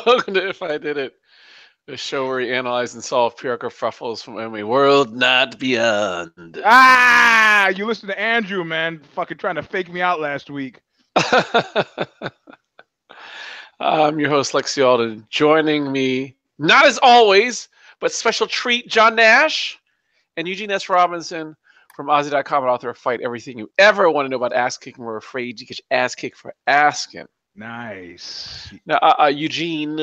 Welcome to If I Did It, a show where we analyze and solve PR kerfuffles from MMA world, not beyond. Ah, you listen to Andrew, man, fucking trying to fake me out last week. I'm your host, Lexi Alden. Joining me, not as always, but special treat, John Nash and Eugene S. Robinson from Aussie.com, and author of Fight Everything You Ever Want to Know About Ass Kicking. We're afraid you get your ass kicked for asking. Nice. Now, Eugene,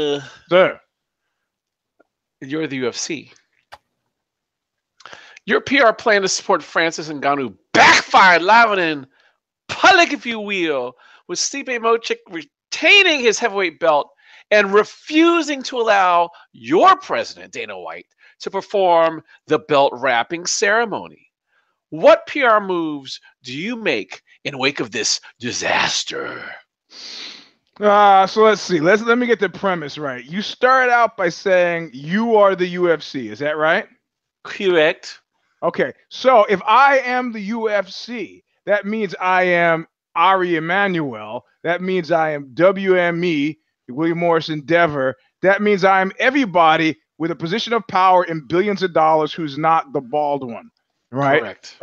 Sir. you're the UFC. Your PR plan to support Francis Ngannou backfired live and in public, if you will, with Stipe Miocic retaining his heavyweight belt and refusing to allow your president, Dana White, to perform the belt wrapping ceremony. What PR moves do you make in wake of this disaster? So let's see. Let me get the premise right. You started out by saying you are the UFC. Is that right? Correct. Okay. So if I am the UFC, that means I am Ari Emanuel. That means I am WME, William Morris Endeavor. That means I am everybody with a position of power in billions of dollars who's not the bald one. Right? Correct.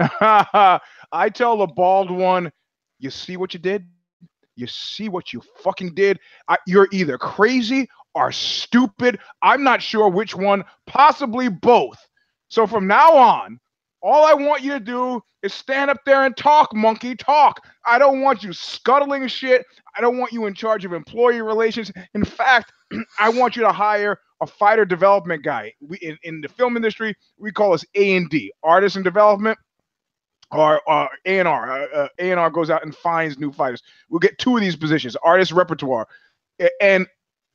I tell the bald one, you see what you did? You see what you fucking did? You're either crazy or stupid. I'm not sure which one, possibly both. So from now on, all I want you to do is stand up there and talk, monkey, talk. I don't want you scuttling shit. I don't want you in charge of employee relations. In fact, I want you to hire a fighter development guy. In the film industry, we call this A&D, artist and development, or A&R. A&R goes out and finds new fighters. We'll get two of these positions, artist repertoire. And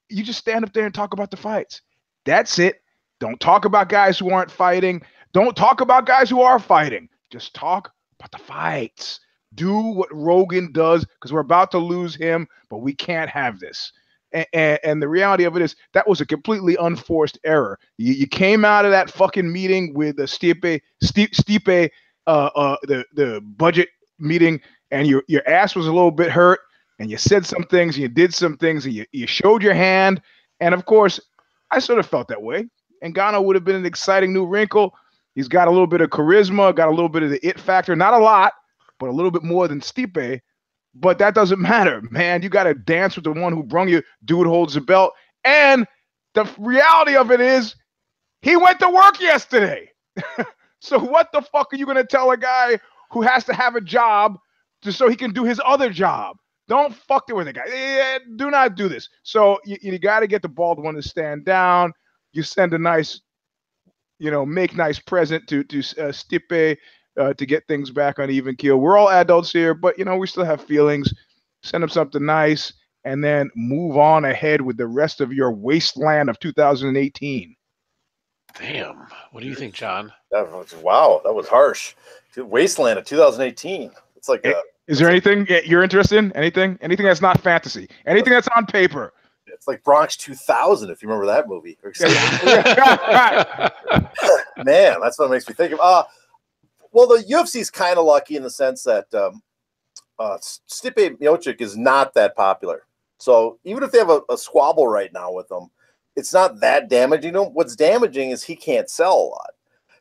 you just stand up there and talk about the fights. That's it. Don't talk about guys who aren't fighting. Don't talk about guys who are fighting. Just talk about the fights. Do what Rogan does, because we're about to lose him, but we can't have this. And the reality of it is that was a completely unforced error. You came out of that fucking meeting with the Stipe, the budget meeting, and your ass was a little bit hurt, and you said some things, and you did some things, and you showed your hand. And of course, I sort of felt that way. And Ngannou would have been an exciting new wrinkle. He's got a little bit of charisma, got a little bit of the it factor, not a lot, but a little bit more than Stipe. But that doesn't matter, man. You got to dance with the one who brung you. Dude holds the belt. And the reality of it is he went to work yesterday. So what the fuck are you going to tell a guy who has to have a job just so he can do his other job? Don't fuck it with a guy. Do not do this. So you got to get the bald one to stand down. You send a nice, make nice present to Stipe to get things back on even keel. We're all adults here, but, we still have feelings. Send him something nice and then move on ahead with the rest of your wasteland of 2018. Damn. What do you think, John? Wow, that was harsh. Wasteland of 2018. It's like Is there anything you're interested in? Anything that's not fantasy? Anything that's on paper? It's like Bronx 2000, if you remember that movie. Man, that's what it makes me think of. Well, the UFC is kind of lucky in the sense that Stipe Miocic is not that popular. So even if they have a squabble right now with them, it's not that damaging. What's damaging is he can't sell a lot.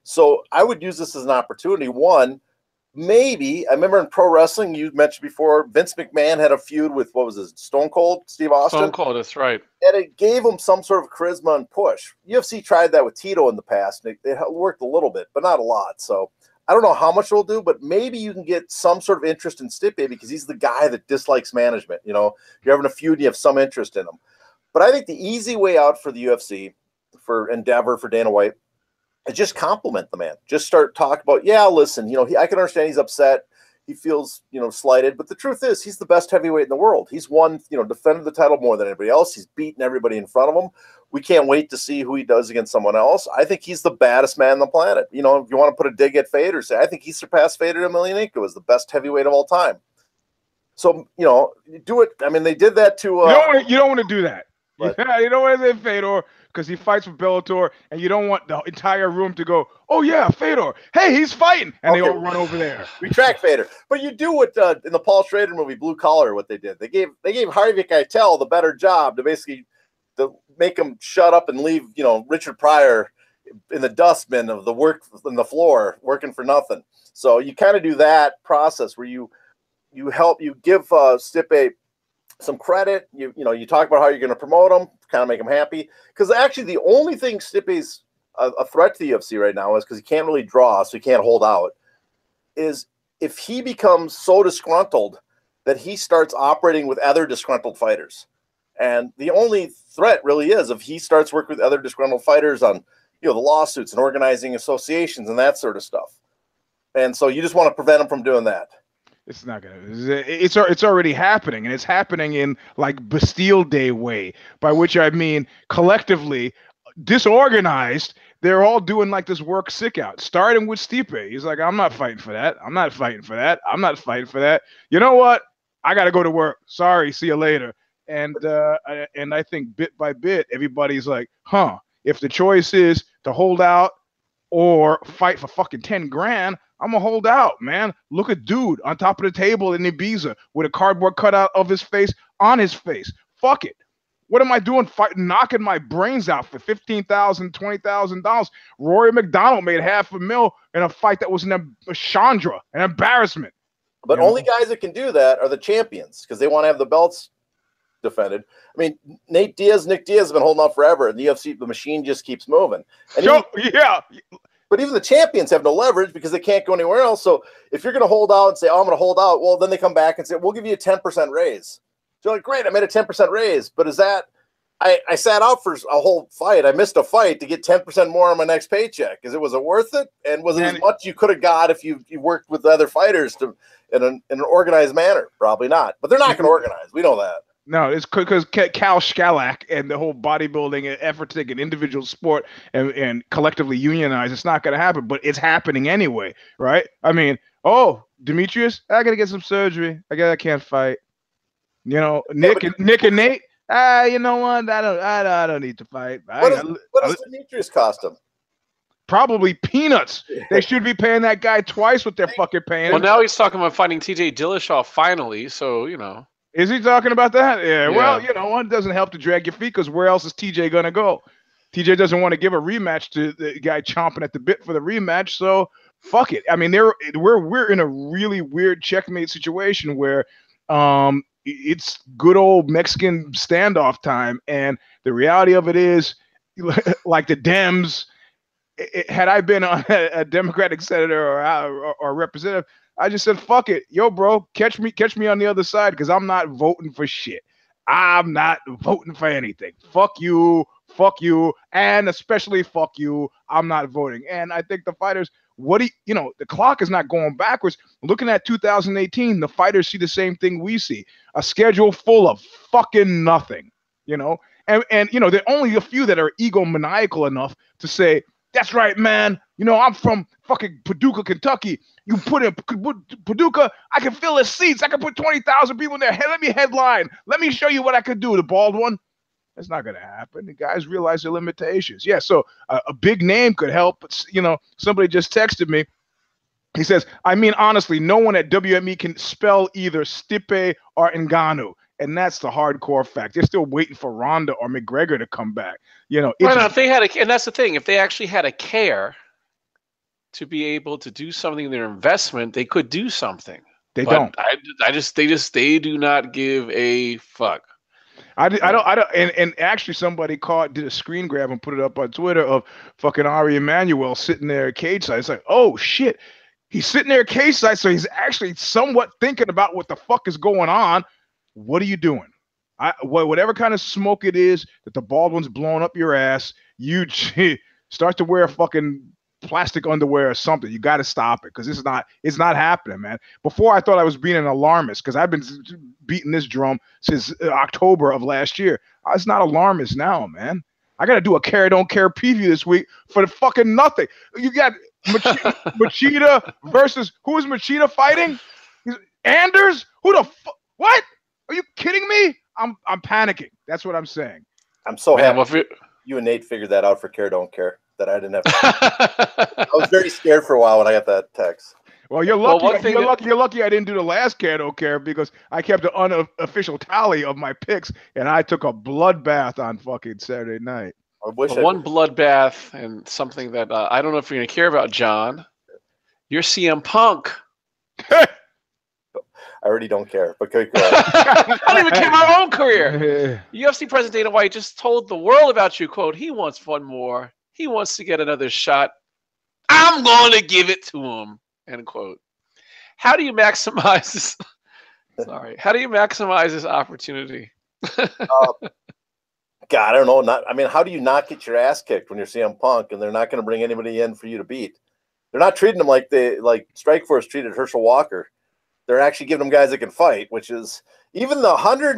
So I would use this as an opportunity. One, maybe, I remember in pro wrestling, you mentioned before, Vince McMahon had a feud with, what was his, Stone Cold, Steve Austin? Stone Cold, that's right. And it gave him some sort of charisma and push. UFC tried that with Tito in the past, and it worked a little bit, but not a lot. So I don't know how much it'll do, but maybe you can get some sort of interest in Stipe because he's the guy that dislikes management. You're having a feud and you have some interest in him. But I think the easy way out for the UFC, for Endeavor, for Dana White, is just compliment the man. Just start talking about, yeah, listen, I can understand he's upset. He feels, slighted. But the truth is, he's the best heavyweight in the world. He's won, defended the title more than anybody else. He's beaten everybody in front of him. We can't wait to see who he does against someone else. I think he's the baddest man on the planet. If you want to put a dig at Fedor, say, I think he surpassed Fedor Emelianenko as the best heavyweight of all time. So, do it. I mean, they did that to... you don't want to do that. But Yeah, you know what I mean, Fedor? Because he fights for Bellator, and you don't want the entire room to go, "Oh yeah, Fedor! Hey, he's fighting!" and they all run over there. Retract Vader. But you do what in the Paul Schrader movie Blue Collar, what they did. They gave Harvey Keitel the better job to basically to make him shut up and leave, Richard Pryor in the dustbin of the work in the floor, working for nothing. So you kind of do that process where you give Stipe some credit. You talk about how you're going to promote him, kind of make him happy. Because actually, the only thing Stipe's a threat to the UFC right now is because he can't really draw, so he can't hold out. Is if he becomes so disgruntled that he starts operating with other disgruntled fighters. And the only threat really is if he starts working with other disgruntled fighters on, the lawsuits and organizing associations and that sort of stuff. And so you just want to prevent him from doing that. It's not gonna. It's already happening, and it's happening in like Bastille Day way, by which I mean collectively disorganized. They're all doing like this work sick out, starting with Stipe. He's like, I'm not fighting for that. I'm not fighting for that. I'm not fighting for that. You know what? I got to go to work. Sorry. See you later. And I think bit by bit, everybody's like, huh, if the choice is to hold out or fight for fucking 10 grand, I'm going to hold out, man. Look at dude on top of the table in Ibiza with a cardboard cutout of his face on his face. Fuck it. What am I doing? Knocking my brains out for $15,000, $20,000. Rory McDonald made $500,000 in a fight that was a Chandra, an embarrassment. But only guys that can do that are the champions because they want to have the belts defended. I mean, Nick Diaz has been holding out forever, and the UFC, the machine just keeps moving. And but even the champions have no leverage because they can't go anywhere else. So if you're going to hold out and say, "Oh, I'm going to hold out," well, then they come back and say, "We'll give you a 10% raise." So you're like, great, I made a 10% raise, but is that I sat out for a whole fight. I missed a fight to get 10% more on my next paycheck. Was it worth it? And was it as much you could have got if you worked with other fighters in an organized manner? Probably not. But they're not going to organize. We know that. No, it's because Cal Schalak and the whole bodybuilding effort to take an individual sport and collectively unionize, it's not going to happen, but it's happening anyway, right? I mean, Demetrius, I got to get some surgery. I can't fight. Nick and Nate, you know what? I don't need to fight. What does Demetrius cost him? Probably peanuts. They should be paying that guy twice what they're fucking paying. Well, now he's talking about fighting TJ Dillashaw finally, so, Is he talking about that? Yeah. Well, it doesn't help to drag your feet because where else is TJ going to go? TJ doesn't want to give a rematch to the guy chomping at the bit for the rematch, so fuck it. I mean, we're in a really weird checkmate situation where it's good old Mexican standoff time, and the reality of it is, like the Dems, had I been a Democratic senator or representative, I just said, fuck it. Yo, bro, catch me on the other side because I'm not voting for shit. I'm not voting for anything. Fuck you, and especially fuck you. I'm not voting. And I think the fighters, the clock is not going backwards. Looking at 2018, the fighters see the same thing we see. A schedule full of fucking nothing, and there are only a few that are egomaniacal enough to say, that's right, man. I'm from fucking Paducah, Kentucky. You put in Paducah, I can fill the seats. I can put 20,000 people in there. Hey, let me headline. Let me show you what I could do. The bald one. That's not going to happen. The guys realize their limitations. Yeah, so a big name could help. But, somebody just texted me. He says, I mean, honestly, no one at WME can spell either Stipe or Ngannou. And that's the hardcore fact. They're still waiting for Ronda or McGregor to come back. If they had and that's the thing. If they actually had a care to be able to do something in their investment, they could do something. They don't. They do not give a fuck. I don't. And actually, somebody did a screen grab and put it up on Twitter of fucking Ari Emanuel sitting there at cage side. It's like, oh shit, he's sitting there at cage side, so he's actually somewhat thinking about what the fuck is going on. What are you doing? Whatever kind of smoke it is that the bald one's blowing up your ass, you start to wear fucking plastic underwear or something. You got to stop it because it's not happening, man. Before I thought I was being an alarmist because I've been beating this drum since October of last year. It's not alarmist now, man. I got to do a care don't care preview this week for the fucking nothing. You got Machida versus who is Machida fighting? Anders? Who the fuck? What? Are you kidding me? I'm panicking. That's what I'm saying. I'm so Man, happy you and Nate figured that out for Care Don't Care that I didn't have to. I was very scared for a while when I got that text. Well, you're lucky. You're lucky I didn't do the last Care Don't Care because I kept an unofficial tally of my picks, and I took a bloodbath on fucking Saturday night. One bloodbath and something that I don't know if you're going to care about, John. You're CM Punk. I already don't care. But I don't even care about my own career. UFC President Dana White just told the world about you, quote, he wants one more. He wants to get another shot. I'm going to give it to him, end quote. How do you maximize this? Sorry. How do you maximize this opportunity? God, I don't know. How do you not get your ass kicked when you're CM Punk and they're not going to bring anybody in for you to beat? They're not treating him like Strikeforce treated Herschel Walker. They're actually giving him guys that can fight, which is even the 100.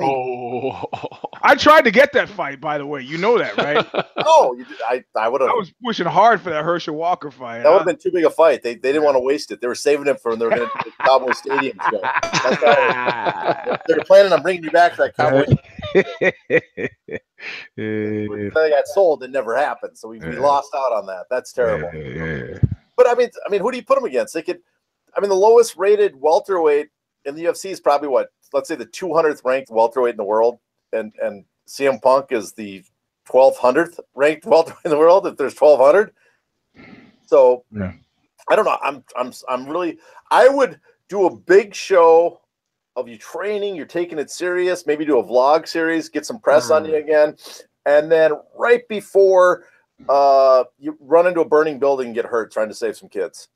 I tried to get that fight, by the way. You know that, right? No, I would have. I was pushing hard for that Herschel Walker fight. That would have been too big a fight. They didn't want to waste it. They were saving it for when they were going to do the Cowboy Stadium show. They're planning on bringing you back to that Cowboy. When they got sold, it never happened. So we lost out on that. That's terrible. But I mean, who do you put them against? They could. The lowest rated welterweight in the UFC is probably let's say the 200th ranked welterweight in the world, and CM Punk is the 1200th ranked welterweight in the world. If there's 1200, so yeah. I don't know. I'm really. I would do a big show of you training. You're taking it serious. Maybe do a vlog series. Get some press on you again, and then right before you run into a burning building and get hurt trying to save some kids.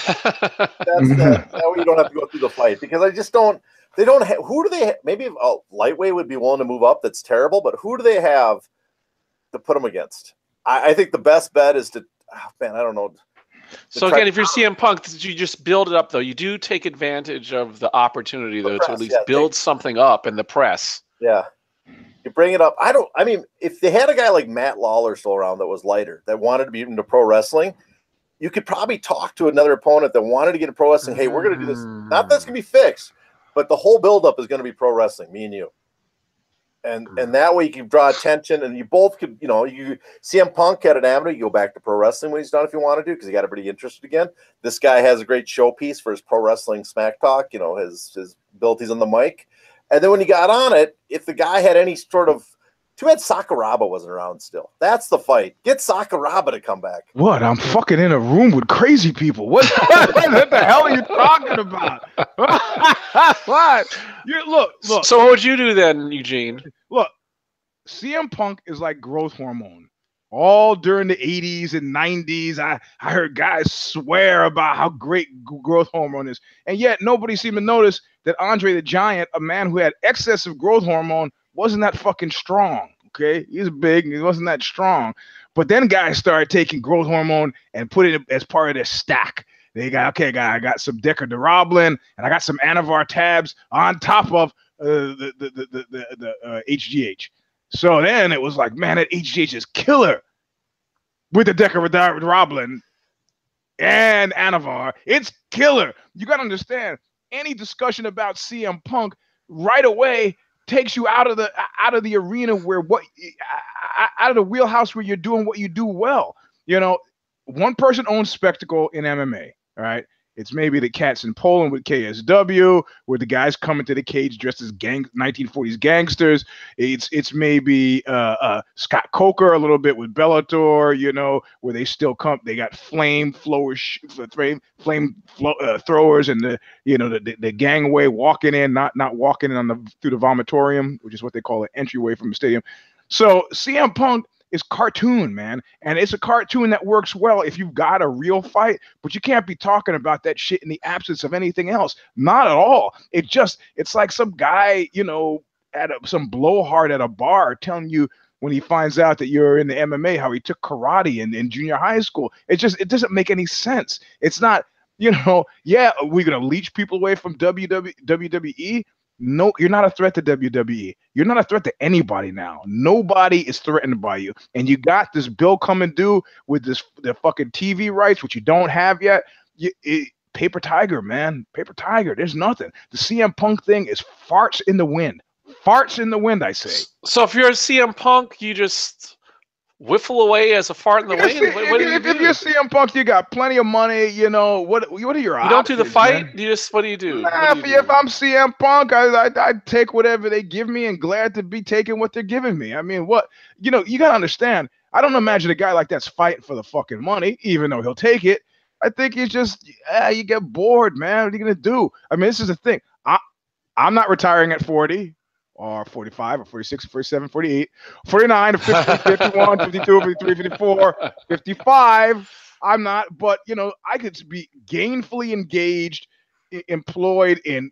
That way you don't have to go through the fight, because I just don't. They don't have. Who do they? Maybe a lightweight would be willing to move up. That's terrible. But who do they have to put them against? I think the best bet is to. Oh, man, I don't know. So again, if you're CM Punk, you just build it up, though. You do take advantage of the opportunity, though, to at least build something up in the press. Yeah, you bring it up. If they had a guy like Matt Lawler still around that was lighter, that wanted to be into pro wrestling, you could probably talk to another opponent that wanted to get into pro wrestling. Hey, we're going to do this. Not that's going to be fixed, but the whole buildup is going to be pro wrestling, me and you. And that way you can draw attention, and you both could, CM Punk had an avenue. You go back to pro wrestling when he's done if you want to do, because he got everybody interested again. This guy has a great showpiece for his pro wrestling smack talk, his abilities on the mic. And then when he got on it, if the guy had any sort of, too bad Sakuraba wasn't around still. That's the fight. Get Sakuraba to come back. What? I'm fucking in a room with crazy people. What the hell are you talking about? What? Look. So what would you do then, Eugene? Look, CM Punk is like growth hormone. All during the 80s and 90s, I heard guys swear about how great growth hormone is. And yet nobody seemed to notice that Andre the Giant, a man who had excessive growth hormone, wasn't that fucking strong, okay? He was big and he wasn't that strong. But then guys started taking growth hormone and put it as part of their stack. They got, I got some Deca-Durabolin and I got some Anavar tabs on top of the HGH. So then it was like, man, that HGH is killer with the Deca-Durabolin and Anavar. It's killer. You got to understand, any discussion about CM Punk right away takes you out of the arena out of the wheelhouse where you're doing what you do well. One person owns spectacle in MMA, all right? It's maybe the cats in Poland with KSW, where the guys come into the cage dressed as 1940s gangsters. It's maybe Scott Coker a little bit with Bellator, where they still come. They got flame throwers and the gangway walking in, not walking in through the vomitorium, which is what they call an entryway from the stadium. So CM Punk is cartoon, man. And it's a cartoon that works well if you've got a real fight, but you can't be talking about that shit in the absence of anything else. Not at all. It's like some guy, some blowhard at a bar telling you when he finds out that you're in the MMA, how he took karate in junior high school. It doesn't make any sense. It's not, yeah, we're going to leech people away from WWE. No, you're not a threat to WWE. You're not a threat to anybody now. Nobody is threatened by you. And you got this bill coming due with the fucking TV rights, which you don't have yet. Paper tiger, man. Paper tiger. There's nothing. The CM Punk thing is farts in the wind. Farts in the wind, I say. So if you're a CM Punk, you just whiffle away as a fart in the wind. What do you do? If you're CM Punk, you got plenty of money. You know what are your options? You don't do the fight. Man? You just what do you do? Nah, if I'm CM Punk, I take whatever they give me and glad to be taking what they're giving me. I mean, what you gotta understand. I don't imagine a guy like that's fighting for the fucking money, even though he'll take it. I think he's just you get bored, man. What are you gonna do? I mean, this is the thing. I'm not retiring at 40 or 45 or 46 or 47, 48, 49 or 50, 51, 52, 53, 54, 55. I'm not, but I could be gainfully engaged, employed in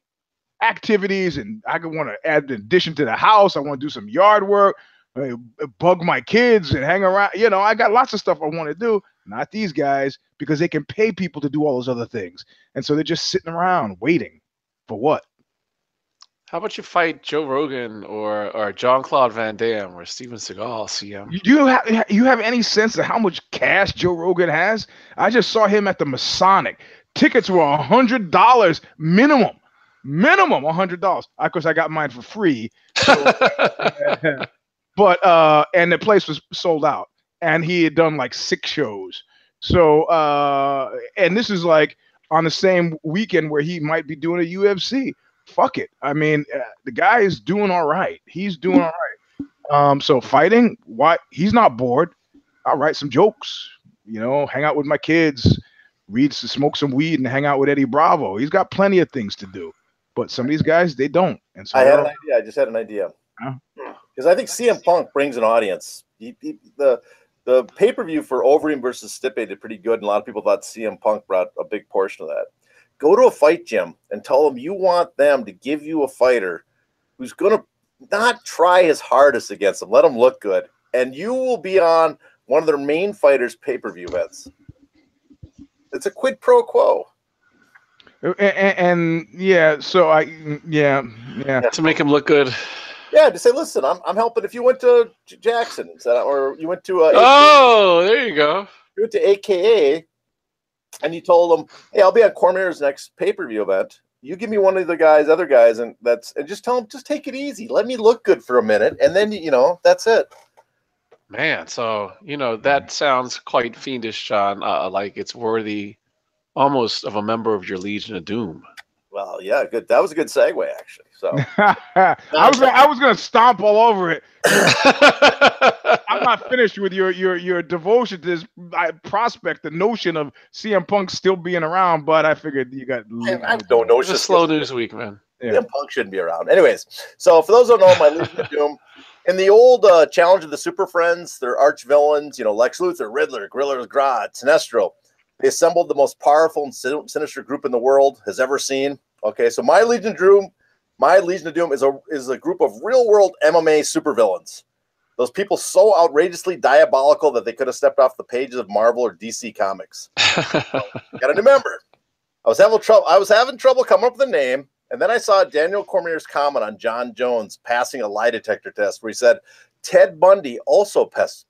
activities, and I could want to add an addition to the house. I want to do some yard work, bug my kids and hang around. I got lots of stuff I want to do. Not these guys, because they can pay people to do all those other things. And so they're just sitting around waiting for what? How about you fight Joe Rogan or Jean-Claude Van Damme or Steven Seagal, CM? Do you have any sense of how much cash Joe Rogan has? I just saw him at the Masonic. Tickets were $100 minimum. Minimum $100. Of course, I got mine for free. So, but and the place was sold out. And he had done like 6 shows. So and this is like on the same weekend where he might be doing a UFC. Fuck it. I mean, the guy is doing all right. He's doing all right. So fighting, why he's not bored. I'll write some jokes, hang out with my kids, smoke some weed and hang out with Eddie Bravo. He's got plenty of things to do. But some of these guys, they don't. And so I had an idea. I just had an idea. Because I think CM Punk brings an audience. The pay-per-view for Overeem versus Stipe did pretty good, and a lot of people thought CM Punk brought a big portion of that. Go to a fight gym and tell them you want them to give you a fighter who's going to not try his hardest against them. Let them look good. And you will be on one of their main fighters' pay-per-view events. It's a quid pro quo. And to make him look good. Yeah, to say, listen, I'm helping. If you went to Jackson or you went to there you go. You went to AKA and you told them, hey, I'll be at Cormier's next pay-per-view event. You give me one of the other guys, and just tell them, just take it easy. Let me look good for a minute, and then that's it. Man, so that sounds quite fiendish, John. Like it's worthy, almost of a member of your Legion of Doom. Well, yeah, good. That was a good segue, actually. So I was gonna stomp all over it. I'm not finished with your devotion to this prospect, the notion of CM Punk still being around, but I figured you got. I don't know. It's a slow news week, man. Yeah. CM Punk shouldn't be around. Anyways, so for those who don't know, my Legion of Doom, in the old Challenge of the Super Friends, their arch villains, Lex Luthor, Riddler, Gorilla Grodd, Sinestro. They assembled the most powerful and sinister group in the world has ever seen. Okay, so my Legion of Doom is a group of real-world MMA supervillains. Those people so outrageously diabolical that they could have stepped off the pages of Marvel or DC Comics. So, gotta remember, I was having trouble coming up with a name, and then I saw Daniel Cormier's comment on John Jones passing a lie detector test, where he said Ted Bundy also passed.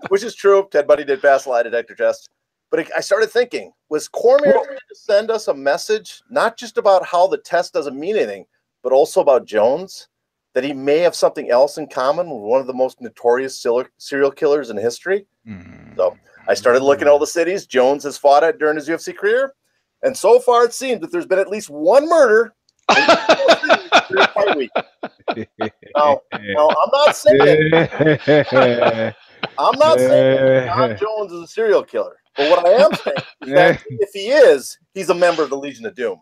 Which is true. Ted Bundy did pass a lie detector test. But I started thinking, was Cormier trying to send us a message, not just about how the test doesn't mean anything, but also about Jones, that he may have something else in common with one of the most notorious serial killers in history? So I started looking at all the cities Jones has fought at during his UFC career. And so far, it seems that there's been at least one murder during fight week. Now, I'm not saying John Jones is a serial killer. But what I am saying is that if he is, he's a member of the Legion of Doom.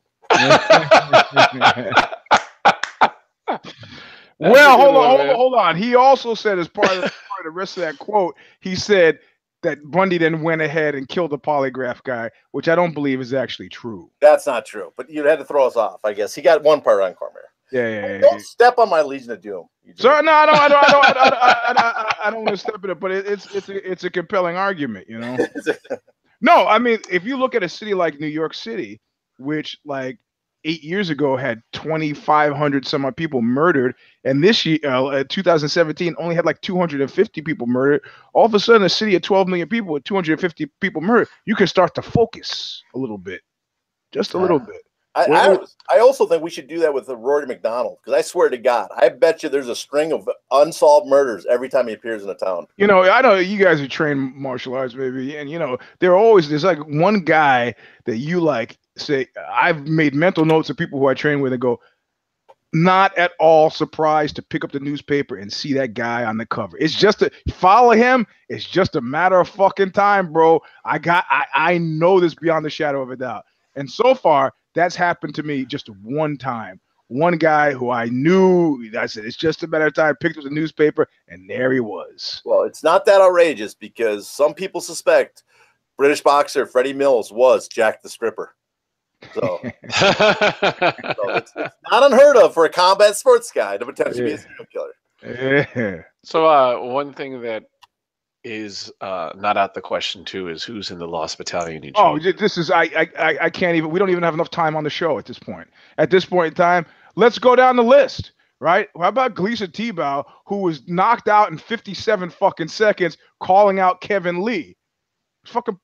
Well, hold on. He also said, as part of the rest of that quote, he said that Bundy then went ahead and killed the polygraph guy, which I don't believe is actually true. That's not true. But you had to throw us off, I guess. He got one part on Cormier. Don't step on my Legion of Doom. Sir, no, I don't want to step in it, but it's a compelling argument, No, I mean, if you look at a city like New York City, which like 8 years ago had 2,500 some odd people murdered, and this year, 2017, only had like 250 people murdered. All of a sudden, a city of 12 million people with 250 people murdered, you can start to focus a little bit, just a little bit. I also think we should do that with Rory McDonald, because I swear to God, I bet you there's a string of unsolved murders every time he appears in a town. You know, I know you guys are trained martial arts, maybe, and you know, there's like one guy that you like say. I've made mental notes of people who I train with and go, not at all surprised to pick up the newspaper and see that guy on the cover. It's just follow him. It's just a matter of fucking time, bro. I know this beyond the shadow of a doubt. And so far, that's happened to me just one time. One guy who I knew, I said, it's just a matter of time, picked up the newspaper, and there he was. Well, it's not that outrageous, because some people suspect British boxer Freddie Mills was Jack the Stripper. So, it's not unheard of for a combat sports guy to potentially be a serial killer. Yeah. So one thing that is not out the question too is who's in the Lost Battalion. Eugene. Oh, this is I can't even. We don't even have enough time on the show at this point. At this point in time, let's go down the list. Right? How about Gleason Tebow, who was knocked out in 57 fucking seconds, calling out Kevin Lee? Fucking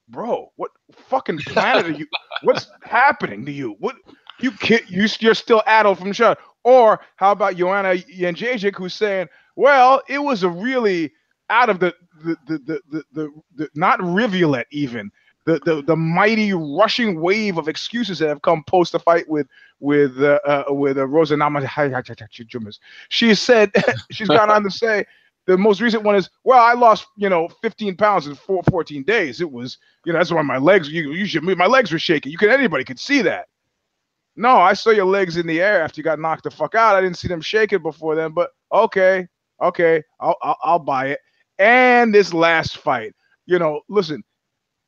bro, what fucking planet are you? What's happening to you? What you kid? You're still addled from the shot. Or how about wme-endeavor, who's saying, well, it was a really out of the not rivulet even the mighty rushing wave of excuses that have come post the fight with Rosa Namajunas. She said she's gone on to say the most recent one is, well, I lost 15 pounds in 14 days. It was that's why my legs my legs were shaking. Anybody could see that. No, I saw your legs in the air after you got knocked the fuck out. I didn't see them shaking before then, but okay, I'll buy it. And this last fight, listen,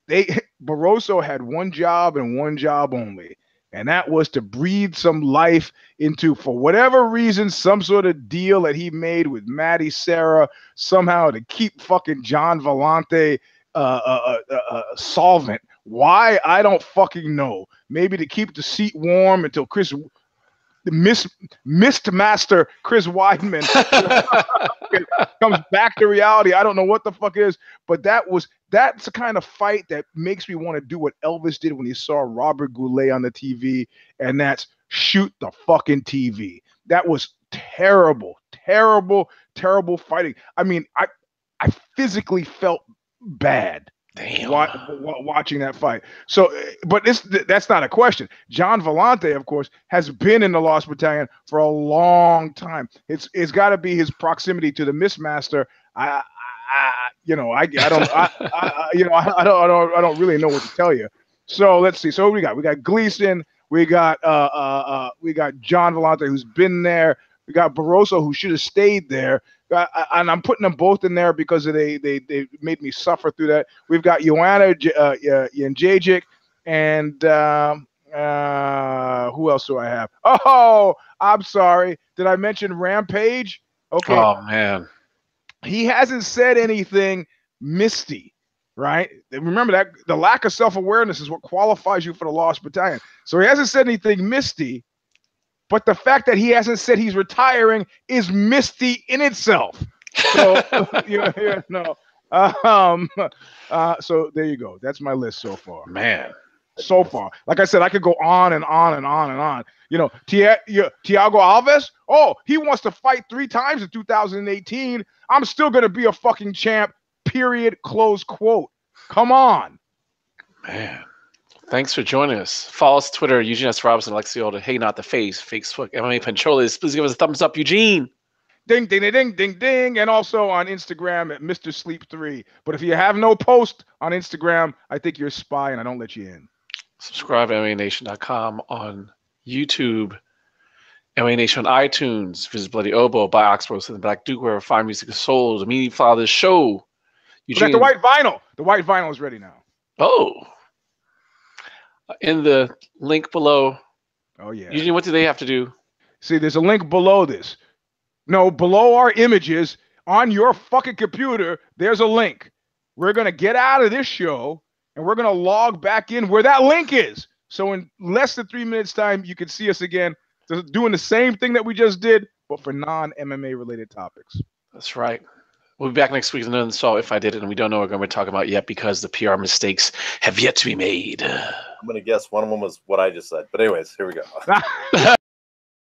Barroso had one job and one job only, and that was to breathe some life into, for whatever reason, some sort of deal that he made with Maddie Serra somehow to keep fucking John Vellante solvent. Why? I don't fucking know. Maybe to keep the seat warm until Mist Master Chris Weidman comes back to reality. I don't know what the fuck it is, but that's the kind of fight that makes me want to do what Elvis did when he saw Robert Goulet on the TV, and that's shoot the fucking TV. That was terrible, terrible, terrible fighting. I mean, I physically felt bad. Damn. Watching that fight. So, but that's not a question. John Vellante, of course, has been in the Lost Battalion for a long time. It's got to be his proximity to the Mistmaster. I don't really know what to tell you. So let's see. So we got Gleason. We got John Vellante, who's been there. We got Barroso, who should have stayed there. And I'm putting them both in there because they made me suffer through that. We've got wme-endeavor and who else do I have? Oh, I'm sorry. Did I mention Rampage? Okay. Oh, man. He hasn't said anything misty, right? Remember that the lack of self-awareness is what qualifies you for the Lost Battalion. So he hasn't said anything misty. But the fact that he hasn't said he's retiring is misty in itself. So, so there you go. That's my list so far. Man. So far. Like I said, I could go on and on and on and on. Thiago Alves, he wants to fight 3 times in 2018. I'm still going to be a fucking champ, period, close quote. Come on. Man. Thanks for joining us. Follow us on Twitter, Eugene S. Robinson, Alexio, Hey Not the Face, Facebook, MMA Pancholas. Please give us a thumbs up, Eugene. Ding, ding, ding, ding, ding, ding. And also on Instagram at Mr. Sleep 3. But if you have no post on Instagram, I think you're a spy and I don't let you in. Subscribe to MMANation.com on YouTube, MMA Nation on iTunes. Visit Bloody Oboe, buy Oxbros and the Black Duke, wherever fine music is sold. Immediately follow this show. Eugene, we got the white vinyl. The white vinyl is ready now. Oh. In the link below. Oh, yeah. Eugene, what do they have to do? See, there's a link below this. No, below our images on your fucking computer, there's a link. We're going to get out of this show and we're going to log back in where that link is. So in less than 3 minutes time, you can see us again doing the same thing that we just did, but for non-MMA related topics. That's right. We'll be back next week with another install If I Did It, and we don't know what we're going to be talking about yet because the PR mistakes have yet to be made. I'm going to guess one of them was what I just said. But anyways, here we go.